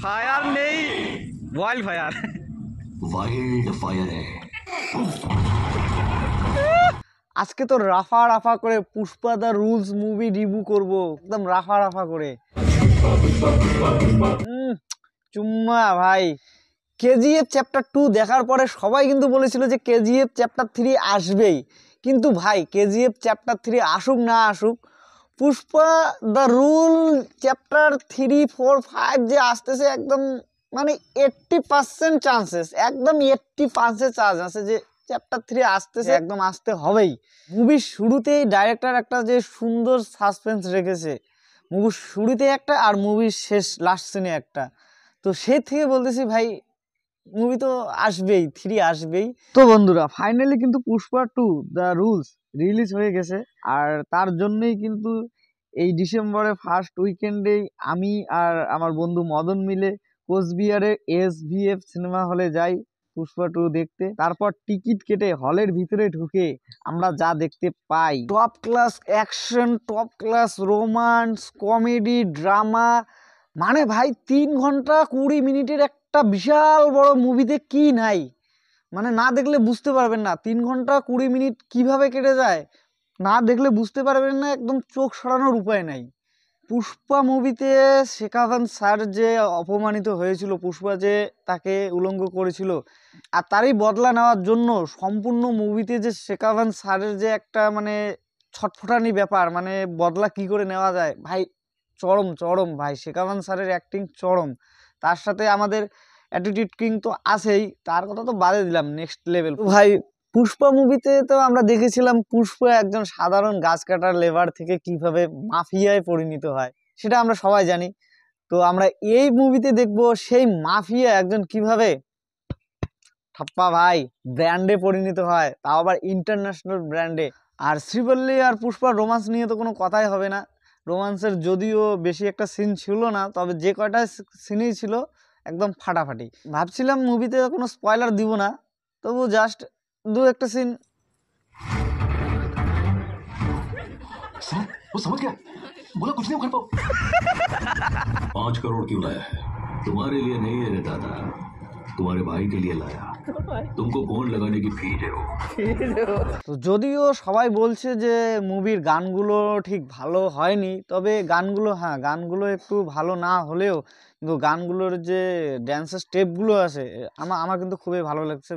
Fire নেই, wild fire. Wild fire है। আজকে তো রাফা রাফা করে পুষ্পা দা রুলস মুভি রিভিউ করব, একদম রাফা রাফা করে। চুম্মা ভাই, কেজিএফ চ্যাপ্টার 2 দেখার পরে সবাই কিন্তু বলেছিল যে কেজিএফ চ্যাপ্টার 3 আসবেই, কিন্তু ভাই কেজিএফ চ্যাপ্টার 3 আসুক না আসুক, পুষ্পা দ্য রুল চ্যাপ্টার 3, 4, 5 যে আসতেছে একদম মানে 80% চান্সেস, একদম 80% চান্স আছে যে চ্যাপ্টার 3 আসতেছে, একদম আসতে হবেই। মুভির শুরুতেই ডাইরেক্টর একটা যে সুন্দর সাসপেন্স রেখেছে, মুভির শুরুতে একটা আর মুভির শেষ লাস্ট সিনে একটা, তো সে থেকে বলতেছি ভাই মুভি তো আসবেই, 3 আসবেই। তো বন্ধুরা ফাইনালি কিন্তু পুষ্পা 2 দ্য রুলস রিলিজ হয়ে গেছে, আর তার জন্যই কিন্তু এই ডিসেম্বরের ফার্স্ট উইকেন্ডেই আমি আর আমার বন্ধু মদন মিলে কোচবিহারের SVF সিনেমা হলে যাই পুষ্পা 2 দেখতে। তারপর টিকিট কেটে হলের ভিতরে ঢুকে আমরা যা দেখতে পাই, top class action, top class romance, comedy, drama, মানে ভাই 3 ঘন্টা 20 মিনিটের একটা বিশাল বড় মুভিতে কি নাই, মানে না দেখলে বুঝতে পারবেন না 3 ঘন্টা 20 মিনিট কিভাবে কেটে যায়, না দেখলে বুঝতে পারবেন না, একদম চোখ সরানোর উপায় নাই। পুষ্পা মুভিতে শেখাবান স্যার যে অপমানিত হয়েছিল, পুষ্পা যে তাকে উলঙ্গ করেছিল, আর তারই বদলা নেওয়ার জন্য সম্পূর্ণ মুভিতে যে শেখাবান স্যারের যে একটা মানে ছটফটানি ব্যাপার, মানে বদলা কি করে নেওয়া যায় ভাই, চরম চরম ভাই, শেখাবান স্যারের অ্যাক্টিং চরম। তার সাথে আমাদের অ্যাটিটিউড কিং তো আছেই, তার কথা তো বাদে দিলাম, নেক্সট লেভেল ভাই। পুষ্পা মুভিতে তো আমরা দেখেছিলাম পুষ্পা একজন সাধারণ গাছ কাটার লেবার থেকে কিভাবে মাফিয়ায় পরিণত হয়, সেটা আমরা সবাই জানি। তো আমরা এই মুভিতে দেখবো সেই মাফিয়া একজন কিভাবে ঠাপ্পা ভাই ব্র্যান্ডে পরিণত হয়, তাও আবার ইন্টারন্যাশনাল ব্র্যান্ডে। আর শ্রীবল্লী আর পুষ্পার রোমান্স নিয়ে তো কোনো কথাই হবে না, রোমান্সের যদিও বেশি একটা সিন ছিল না, তবে যে কয়টা সিনই ছিল একদম ফাটাফাটি। ভাবছিলাম মুভিতে কোনো স্পয়লার দিব না, তবু জাস্ট দু একটা সিন। वो समझ गया, बोला कुछ नहीं कर पाओ। 5 करोड़ क्यों लाया है? तुम्हारे लिए नहीं है रे दादा, तुम्हारे भाई के लिए लाया। तुमको फोन लगाने की फी है वो। তো যদিও সবাই বলছে যে মুভির গানগুলো ঠিক ভালো হয়নি, তবে গানগুলো হ্যাঁ গানগুলো একটু ভালো না হলেও কিন্তু গানগুলোর যে ড্যান্সের স্টেপগুলো আছে আমার কিন্তু খুবই ভালো লাগছে।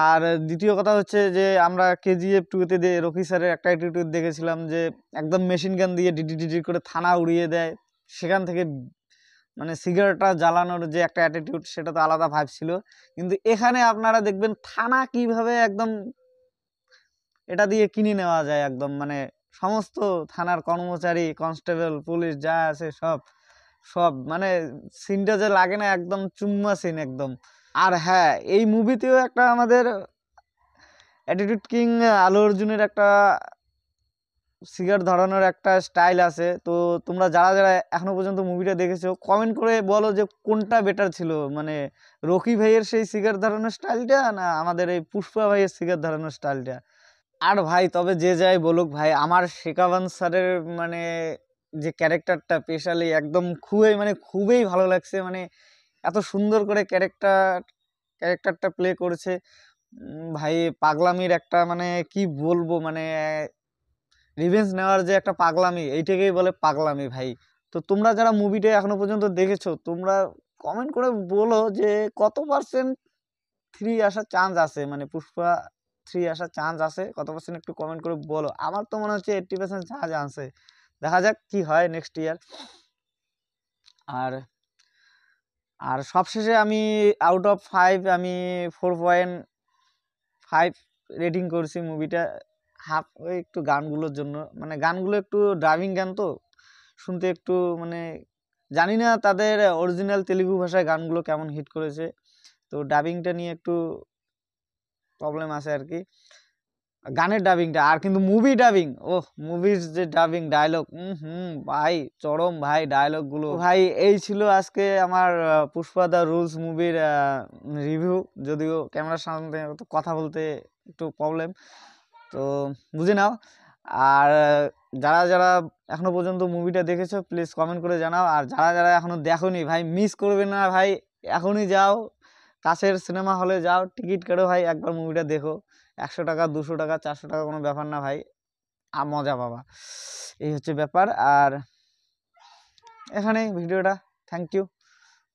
আর দ্বিতীয় কথা হচ্ছে যে আমরা KGF 2-তে রকি স্যারের একটা অ্যাটিটিউড দেখেছিলাম যে একদম মেশিন গান দিয়ে ডিডি ডিডি করে থানা উড়িয়ে দেয়, সেখান থেকে মানে সিগারেটটা জ্বালানোর যে একটা অ্যাটিটিউড, সেটা তো আলাদা ভাইব ছিল। কিন্তু এখানে আপনারা দেখবেন থানা কিভাবে একদম এটা দিয়ে কিনে নেওয়া যায়, একদম মানে সমস্ত থানার কর্মচারী, কনস্টেবল, পুলিশ যা আছে সব সব মানে সিনটা যে লাগে না একদম চুম্মা সিন একদম। আর হ্যাঁ এই মুভিতেও একটা আমাদের অ্যাটিটিউড কিং আলু অর্জুনের একটা সিগারেট ধরানোর একটা স্টাইল আছে। তো তোমরা যারা যারা এখনো পর্যন্ত মুভিটা দেখেছো কমেন্ট করে বলো যে কোনটা বেটার ছিল, মানে রকি ভাইয়ের সেই সিগারেট ধরানোর স্টাইলটা না আমাদের এই পুষ্পা ভাইয়ের সিগারেট ধরানোর স্টাইলটা। আর ভাই তবে যে যাই বলুক ভাই, আমার শেখাবান স্যারের মানে যে ক্যারেক্টারটা স্পেশালি একদম খুবই ভালো লাগছে, মানে এত সুন্দর করে ক্যারেক্টারটা প্লে করেছে। ভাই পাগলামির একটা মানে কি বলবো, মানে রিভেঞ্জ নেওয়ার যে একটা পাগলামি, এইটাকেই বলে পাগলামি ভাই। তো তোমরা যারা মুভিটা এখনো পর্যন্ত দেখেছো তোমরা কমেন্ট করে বলো যে কত পার্সেন্ট 3 আসার চান্স আছে, মানে পুষ্পা 3 আসার চান্স আছে কত পার্সেন্ট, একটু কমেন্ট করে বলো। আমার তো মনে হচ্ছে 80% চান্স আছে, দেখা যাক কি হয় নেক্সট ইয়ার। আর আর সবশেষে আমি আউট অফ 5 আমি 4.5 রেটিং করছি মুভিটা। হাফ ওই একটু গানগুলোর জন্য, মানে গানগুলো একটু ড্রাইভিং গান তো শুনতে একটু মানে জানি না তাদের অরিজিনাল তেলুগু ভাষায় গানগুলো কেমন হিট করেছে, তো ডাবিংটা নিয়ে একটু প্রবলেম আছে আর কি, গানের ডাবিংটা। আর কিন্তু মুভি ডাবিং, মুভির যে ডাবিং ডায়লগ, ভাই চরম ভাই ডায়লগ গুলো ভাই। এই ছিল আজকে আমার পুষ্পা দা রুলস মুভির রিভিউ, যদিও ক্যামেরার সামনে কথা বলতে একটু প্রবলেম, তো বুঝে নাও। আর যারা যারা এখনো পর্যন্ত মুভিটা দেখেছো প্লিজ কমেন্ট করে জানাও, আর যারা যারা এখনো দেখোনি ভাই মিস করবে না ভাই, এখনই যাও কাছের সিনেমা হলে যাও, টিকিট কেটো ভাই, একবার মুভিটা দেখো। 100 টাকা 200 টাকা 400 টাকা কোনো ব্যাপার না ভাই, মজা পাবা, এই হচ্ছে ব্যাপার। আর এখানে ভিডিওটা, থ্যাংক ইউ।